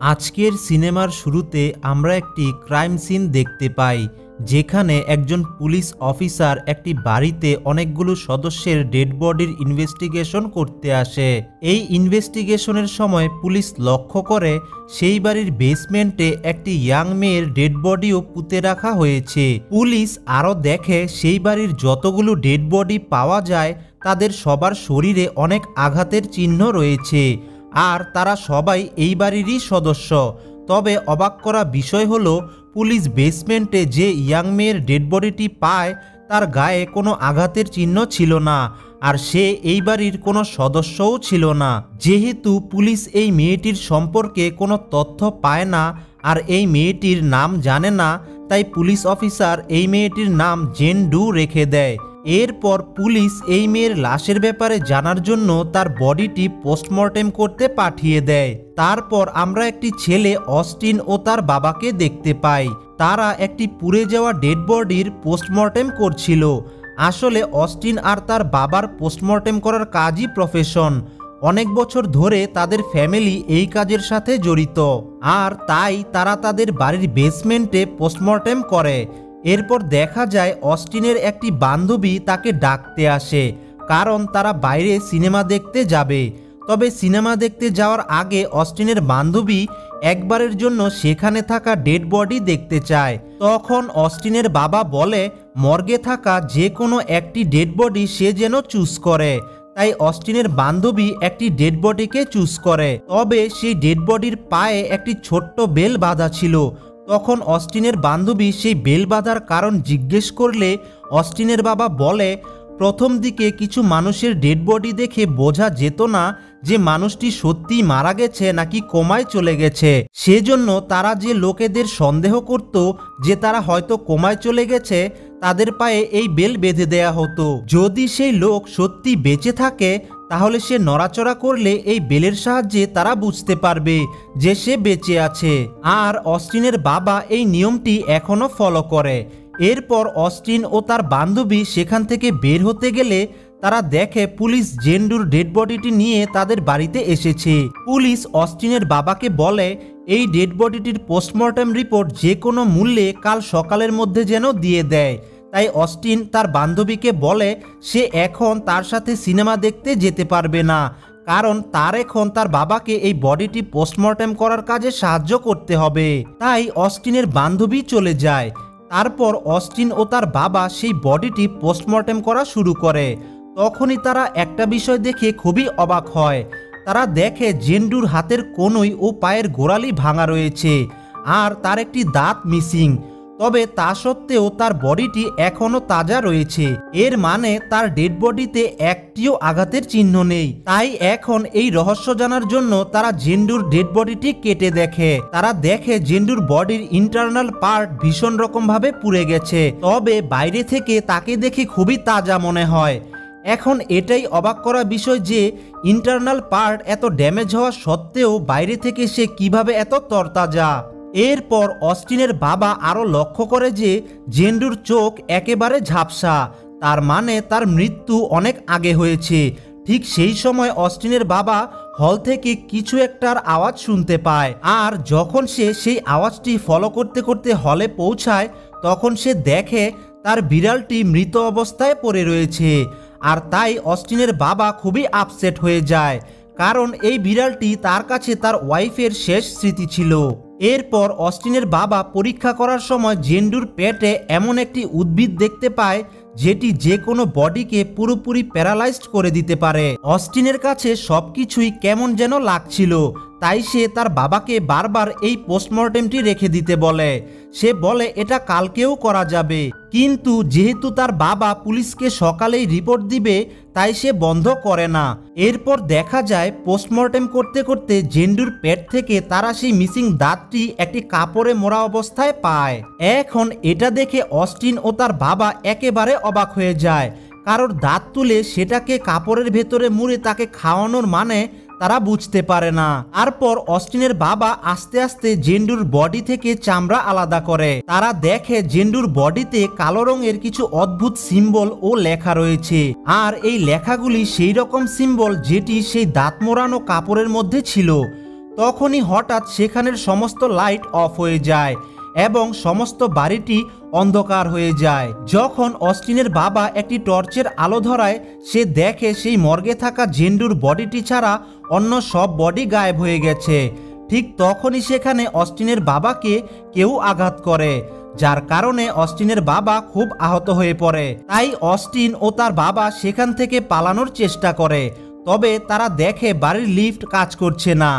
আজকের সিনেমার শুরুতে আমরা একটি ক্রাইম সিন দেখতে পাই, যেখানে একজন পুলিশ অফিসার একটি বাড়িতে অনেকগুলো সদস্যের ডেড বডির ইনভেস্টিগেশন করতে আসে। এই ইনভেস্টিগেশনের সময় পুলিশ লক্ষ্য করে সেই বাড়ির বেসমেন্টে একটি ইয়াং মেয়ের ডেড বডিও পুঁতে রাখা হয়েছে। পুলিশ আরও দেখে সেই বাড়ির যতগুলো ডেড বডি পাওয়া যায় তাদের সবার শরীরে অনেক আঘাতের চিহ্ন রয়েছে, আর তারা সবাই এই বাড়িরই সদস্য। তবে অবাক করা বিষয় হলো, পুলিশ বেসমেন্টে যে ইয়াং মেয়ের ডেড বডিটি পায় তার গায়ে কোনো আঘাতের চিহ্ন ছিল না, আর সে এই বাড়ির কোনো সদস্যও ছিল না। যেহেতু পুলিশ এই মেয়েটির সম্পর্কে কোনো তথ্য পায় না আর এই মেয়েটির নাম জানে না, তাই পুলিশ অফিসার এই মেয়েটির নাম জেন ডু রেখে দেয়। এরপর পুলিশ এই মেয়ের লাশের ব্যাপারে জানার জন্য তার বডিটি পোস্টমর্টেম করতে পাঠিয়ে দেয়। তারপর আমরা একটি ছেলে অস্টিন ও তার বাবাকে দেখতে পাই। তারা একটি পুড়ে যাওয়া ডেড বডির পোস্টমর্টেম করছিল। আসলে অস্টিন আর তার বাবার পোস্টমর্টেম করার কাজই প্রফেশন। অনেক বছর ধরে তাদের ফ্যামিলি এই কাজের সাথে জড়িত, আর তাই তারা তাদের বাড়ির বেসমেন্টে পোস্টমর্টেম করে। এরপর দেখা যায় অস্টিনের একটি বান্ধবী তাকে ডাকতে আসে, কারণ তারা বাইরে সিনেমা দেখতে যাবে। তবে সিনেমা দেখতে যাওয়ার আগে অস্টিনের বান্ধবী একবারের জন্য সেখানে থাকা ডেড বডি দেখতে চায়। তখন অস্টিনের বাবা বলে মর্গে থাকা যে কোনো একটি ডেড বডি সে যেন চুজ করে। তাই অস্টিনের বান্ধবী একটি ডেড বডিকে চুজ করে। তবে সেই ডেড বডির পায়ে একটি ছোট্ট বেল বাঁধা ছিল। তখন অস্টিনের বান্ধবী সেই বেল বাঁধার কারণ জিজ্ঞেস করলে অস্টিনের বাবা বলে, প্রথম দিকে কিছু মানুষের ডেড বডি দেখে বোঝা যেত না যে মানুষটি সত্যিই মারা গেছে নাকি কোমায় চলে গেছে। সেজন্য তারা যে লোকেদের সন্দেহ করত যে তারা হয়তো কোমায় চলে গেছে, তাদের পায়ে এই বেল বেঁধে দেয়া হতো। যদি সেই লোক সত্যি বেঁচে থাকে তাহলে সে নড়াচড়া করলে এই বেলের সাহায্যে তারা বুঝতে পারবে যে সে বেঁচে আছে। আর অস্টিনের বাবা এই নিয়মটি এখনো ফলো করে। এরপর অস্টিন ও তার বান্ধবী সেখান থেকে বের হতে গেলে তারা দেখে পুলিশ জেন ডুর ডেড বডিটি নিয়ে তাদের বাড়িতে এসেছে। পুলিশ অস্টিনের বাবাকে বলে এই ডেড বডিটির পোস্টমর্টেম রিপোর্ট যে কোনো মূল্যে কাল সকালের মধ্যে যেন দিয়ে দেয়। তাই অস্টিন তার বান্ধবীকে বলে সে এখন তার সাথে সিনেমা দেখতে যেতে পারবে না, কারণ তার এখন তার বাবাকে এই বডিটি পোস্টমর্টেম করার কাজে সাহায্য করতে হবে। তাই অস্টিনের বান্ধবী চলে যায়। তারপর অস্টিন ও তার বাবা সেই বডিটি পোস্টমর্টেম করা শুরু করে। তখনই তারা একটা বিষয় দেখে খুবই অবাক হয়। তারা দেখে জেন ডুর হাতের কনুই ও পায়ের গোড়ালি ভাঙা রয়েছে, আর তার একটি দাঁত মিসিং। তবে তা সত্ত্বেও তার বডিটি এখনো তাজা রয়েছে। এর মানে তার ডেড বডিতে একটিও আঘাতের চিহ্ন নেই। তাই এখন এই রহস্য জানার জন্য তারা জেন ডুর ডেড বডিটি কেটে দেখে। তারা দেখে জেন ডুর বডির ইন্টারনাল পার্ট ভীষণ রকম ভাবে পুড়ে গেছে, তবে বাইরে থেকে তাকে দেখে খুবই তাজা মনে হয়। এখন এটাই অবাক করা বিষয় যে ইন্টারনাল পার্ট এত ড্যামেজ হওয়া সত্ত্বেও বাইরে থেকে সে কিভাবে এত তরতাজা। এরপর অস্টিনের বাবা আরও লক্ষ্য করে যে জেন ডুর চোখ একেবারে ঝাপসা, তার মানে তার মৃত্যু অনেক আগে হয়েছে। ঠিক সেই সময় অস্টিনের বাবা হল থেকে কিছু একটার আওয়াজ শুনতে পায়, আর যখন সে সেই আওয়াজটি ফলো করতে করতে হলে পৌঁছায় তখন সে দেখে তার বিড়ালটি মৃত অবস্থায় পড়ে রয়েছে। আর তাই অস্টিনের বাবা খুবই আপসেট হয়ে যায়, কারণ এই বিড়ালটি তার কাছে তার ওয়াইফের শেষ স্মৃতি ছিল। এরপর অস্টিনের বাবা পরীক্ষা করার সময় জেন ডুর পেটে এমন একটি উদ্ভিদ দেখতে পায় যেটি যে কোনো বডিকে পুরোপুরি প্যারালাইজড করে দিতে পারে। অস্টিনের কাছে সবকিছুই কেমন যেন লাগছিল, তাই সে তার বাবাকে বারবার এই পোস্টমর্টেমটি রেখে দিতে বলে। সে বলে এটা কালকেও করা যাবে, কিন্তু যেহেতু তার বাবা পুলিশকে সকালেই রিপোর্ট দিবে তাই সে বন্ধ করে না। এরপর দেখা যায় পোস্টমর্টেম করতে করতে জেন ডুর পেট থেকে তারা সেই মিসিং দাঁতটি একটি কাপড়ে মোড়া অবস্থায় পায়। এখন এটা দেখে অস্টিন ও তার বাবা একেবারে অবাক হয়ে যায়, কারোর দাঁত তুলে সেটাকে কাপড়ের ভেতরে মুড়ে তাকে খাওয়ানোর মানে তারা বুঝতে পারে না। তারপর অস্টিনের বাবা আস্তে আস্তে জেন ডুর বডি থেকে চামড়া আলাদা করে। তারা দেখে জেন ডুর বডিতে কালো রঙের কিছু অদ্ভুত সিম্বল ও লেখা রয়েছে, আর এই লেখাগুলি সেই রকম সিম্বল যেটি সেই দাঁত মোড়ানো কাপড়ের মধ্যে ছিল। তখনই হঠাৎ সেখানের সমস্ত লাইট অফ হয়ে যায় এবং সমস্ত বাড়িটি অন্ধকার হয়ে যায়। যখন অস্টিনের বাবা একটি টর্চের আলো ধরায় সে দেখে সেই মর্গে থাকা জেন্ডুর বডিটি ছাড়া অন্য সব বডি গায়েব হয়ে গেছে। ঠিক তখনই সেখানে অস্টিনের বাবাকে কেউ আঘাত করে, যার কারণে অস্টিনের বাবা খুব আহত হয়ে পড়ে। তাই অস্টিন ও তার বাবা সেখান থেকে পালানোর চেষ্টা করে, তবে তারা দেখে বাড়ির লিফট কাজ করছে না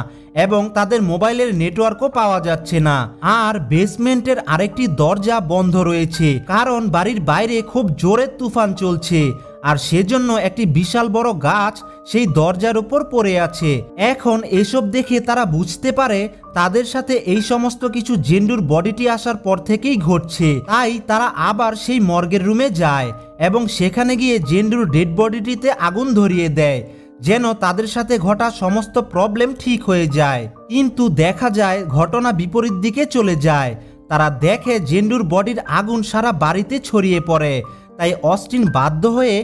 এবং তাদের মোবাইলের নেটওয়ার্কও পাওয়া যাচ্ছে না। আর বেসমেন্টের আরেকটি দরজা বন্ধ রয়েছে, কারণ বাড়ির বাইরে খুব জোরে তুফান চলছে আর সেজন্য একটি বিশাল বড় গাছ সেই দরজার উপর পড়ে আছে। এখন এসব দেখে তারা বুঝতে পারে তাদের সাথে এই সমস্ত কিছু জেন্ডুর বডিটি আসার পর থেকেই ঘটছে। তাই তারা আবার সেই মর্গের রুমে যায় এবং সেখানে গিয়ে জেন্ডুর ডেড বডিটিতে আগুন ধরিয়ে দেয়, যেন তাদের সাথে ঘটা সমস্ত প্রবলেম ঠিক হয়ে যায়। কিন্তু দেখা যায় ঘটনা বিপরীত দিকে চলে যায়। তারা দেখে জেন্ডুর বডির আগুন সারা বাড়িতে ছড়িয়ে পড়ে। তাই অস্টিন বাধ্য হয়ে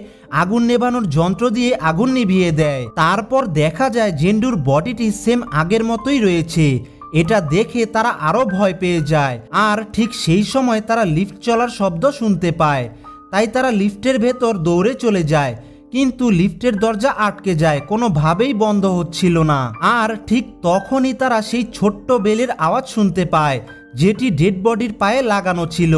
আগুন নেভানোর যন্ত্র দিয়ে আগুন নিভিয়ে দেয়। তারপর দেখা যায় জেন্ডুর বডিটি সেম আগের মতোই রয়েছে। এটা দেখে তারা আরো ভয় পেয়ে যায়। আর ঠিক সেই সময় তারা লিফট চলার শব্দ শুনতে পায়। তাই তারা লিফটের ভেতর দৌড়ে চলে যায়, কিন্তু লিফটের দরজা আটকে যায়, কোনোভাবেই বন্ধ হচ্ছিল না। আর ঠিক তখনই তারা সেই ছোট্ট বেলের আওয়াজ শুনতে পায়, যেটি ডেড বডির পায়ে লাগানো ছিল।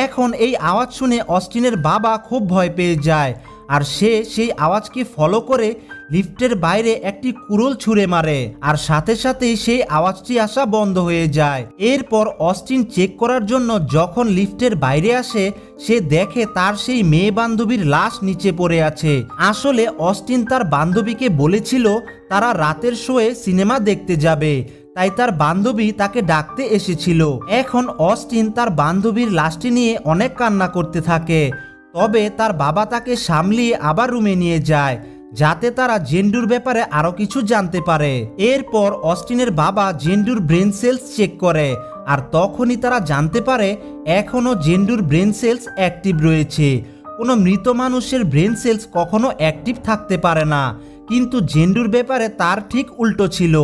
এখন এই আওয়াজ শুনে অস্টিনের বাবা খুব ভয় পেয়ে যায় আর সে সেই আওয়াজকে ফলো করে লিফটের বাইরে একটি কুড়োল ছুঁড়ে মারে আর সাথে সাথেই সেই আওয়াজটি আসা বন্ধ হয়ে যায়। এরপর অস্টিন চেক করার জন্য যখন লিফটের বাইরে আসে, সে দেখে তার সেই মেয়ে বান্ধবীর লাশ নিচে পড়ে আছে। আসলে অস্টিন তার বান্ধবীকে বলেছিল তারা রাতের শোয়ে সিনেমা দেখতে যাবে, তাই তার বান্ধবী তাকে ডাকতে এসেছিল। এখন অস্টিন তার বান্ধবীর লাশটি নিয়ে অনেক কান্না করতে থাকে, তবে তার বাবা তাকে সামলিয়ে আবার রুমে নিয়ে যায়, যাতে তারা জেন্ডুর ব্যাপারে আরো কিছু জানতে পারে। এরপর অস্টিনের বাবা জেন্ডুর ব্রেন সেলস চেক করে আর তখনই তারা জানতে পারে এখনো জেন্ডুর ব্রেন সেলস অ্যাক্টিভ রয়েছে। কোনো মৃত মানুষের ব্রেন সেলস কখনো অ্যাক্টিভ থাকতে পারে না, কিন্তু জেন্ডুর ব্যাপারে তার ঠিক উল্টো ছিল।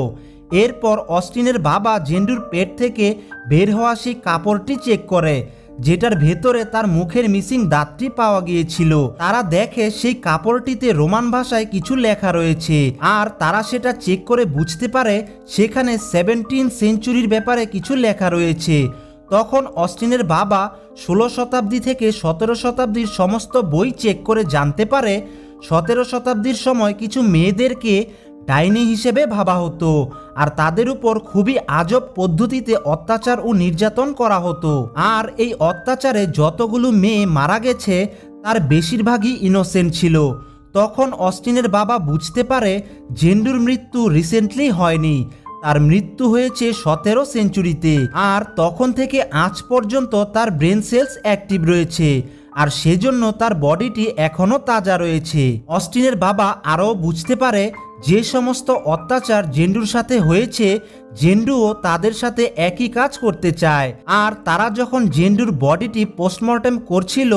এরপর অস্টিনের বাবা জেন্ডুর পেট থেকে বের হওয়া সেই কাপড়টি চেক করে, যেটার ভেতরে তার মুখের মিসিং দাঁতটি পাওয়া গিয়েছিল। তারা দেখে সেই কাপড়টিতে রোমান ভাষায় কিছু লেখা রয়েছে আর তারা সেটা চেক করে বুঝতে পারে সেখানে 17 সেঞ্চুরির ব্যাপারে কিছু লেখা রয়েছে। তখন অস্টিনের বাবা 16 শতাব্দী থেকে 17 শতাব্দীর সমস্ত বই চেক করে জানতে পারে 17 শতাব্দীর সময় কিছু মেয়েদেরকে ডাইনি হিসেবে ভাবা হতো আর তাদের উপর খুবই আজব পদ্ধতিতে অত্যাচার ও নির্যাতন করা হতো। আর এই অত্যাচারে যতগুলো মেয়ে মারা গেছে তার বেশিরভাগই ইনোসেন্ট ছিল। তখন অস্টিনের বাবা বুঝতে পারে জেন্ডুর মৃত্যু রিসেন্টলি হয়নি, তার মৃত্যু হয়েছে 17 সেঞ্চুরিতে। আর তখন থেকে আজ পর্যন্ত তার ব্রেন সেলস অ্যাক্টিভ রয়েছে আর সেজন্য তার বডিটি এখনো তাজা রয়েছে। অস্টিনের বাবা আরও বুঝতে পারে যে সমস্ত অত্যাচার জেন্ডুর সাথে হয়েছে, জেন্ডুও তাদের সাথে একই কাজ করতে চায়। আর তারা যখন জেন্ডুর বডিটি পোস্টমর্টেম করছিল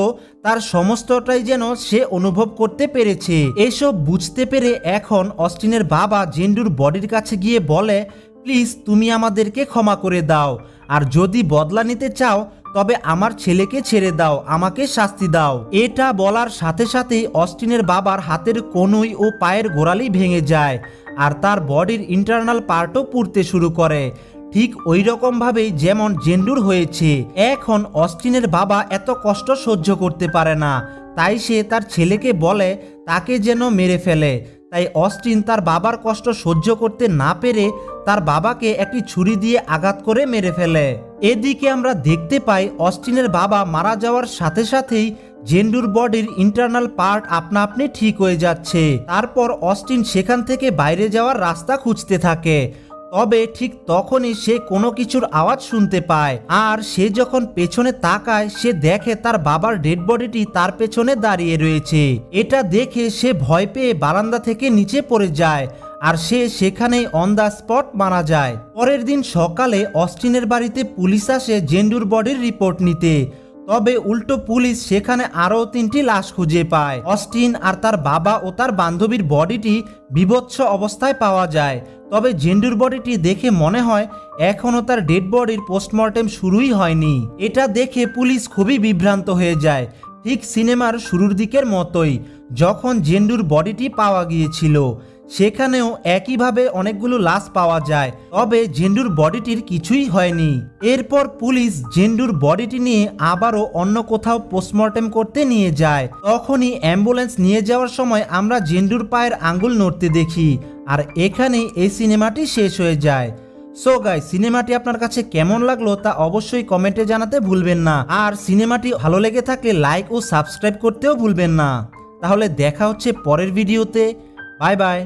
তার সমস্তটাই যেন সে অনুভব করতে পেরেছে। এসব বুঝতে পেরে এখন অস্টিনের বাবা জেন্ডুর বডির কাছে গিয়ে বলে, প্লিজ তুমি আমাদেরকে ক্ষমা করে দাও, আর যদি বদলা নিতে চাও তবে আমার ছেলেকে ছেড়ে দাও, আমাকে শাস্তি দাও। এটা বলার সাথে সাথেই অস্টিনের বাবার হাতের কনুই ও পায়ের গোড়ালি ভেঙে যায় আর তার বডির ইন্টারনাল পার্টও পুড়তে শুরু করে, ঠিক ওই রকম ভাবেই যেমন জেন্ডুর হয়েছে। এখন অস্টিনের বাবা এত কষ্ট সহ্য করতে পারে না, তাই সে তার ছেলেকে বলে তাকে যেন মেরে ফেলে। তাই অস্টিন তার বাবার কষ্ট সহ্য করতে না পেরে তার বাবাকে একটি ছুরি দিয়ে আঘাত করে মেরে ফেলে। এদিকে আমরা দেখতে পাই অস্টিনের বাবা মারা যাওয়ার সাথে সাথেই জেন্ডুর বডির ইন্টারনাল পার্ট আপনা আপনি ঠিক হয়ে যাচ্ছে। তারপর অস্টিন সেখান থেকে বাইরে যাওয়ার রাস্তা খুঁজতে থাকে, তবে ঠিক তখনই সে কোনো কিছুর আওয়াজ শুনতে পায় আর সে যখন পেছনে তাকায় সে দেখে তার বাবার ডেড বডিটি তার পেছনে দাঁড়িয়ে রয়েছে। এটা দেখে সে ভয় পেয়ে বারান্দা থেকে নিচে পড়ে যায় আর সে সেখানেই অন দ্য স্পট মারা যায়। পরের দিন সকালে অস্টিনের বাড়িতে পুলিশ আসে জেন্ডুর বডির রিপোর্ট নিতে। তবে উল্টো পুলিশ সেখানে আরও 3টি লাশ খুঁজে পায়। অস্টিন আর তার বাবা ও তার বান্ধবীর বডিটি বিভৎস অবস্থায় পাওয়া যায়। তবে জেন্ডুর বডিটি দেখে মনে হয় এখনও তার ডেড বডির পোস্টমর্টেম শুরুই হয়নি। এটা দেখে পুলিশ খুবই বিভ্রান্ত হয়ে যায়, ঠিক সিনেমার শুরুর দিকের মতোই যখন জেন্ডুর বডিটি পাওয়া গিয়েছিল। সেখানেও একইভাবে অনেকগুলো লাশ পাওয়া যায়, তবে জেন্ডুর বডিটির কিছুই হয়নি। এরপর পুলিশ জেন্ডুর বডিটি নিয়ে আবারও অন্য কোথাও পোস্টমর্টেম করতে নিয়ে যায়। তখনই অ্যাম্বুলেন্স নিয়ে যাওয়ার সময় আমরা জেন্ডুর পায়ের আঙ্গুল নড়তে দেখি, আর এখানেই এই সিনেমাটি শেষ হয়ে যায়। সো গাইস, সিনেমাটি আপনার কাছে কেমন লাগলো তা অবশ্যই কমেন্টে জানাতে ভুলবেন না। আর সিনেমাটি ভালো লেগে থাকলে লাইক ও সাবস্ক্রাইব করতেও ভুলবেন না। তাহলে দেখা হচ্ছে পরের ভিডিওতে। Bye bye.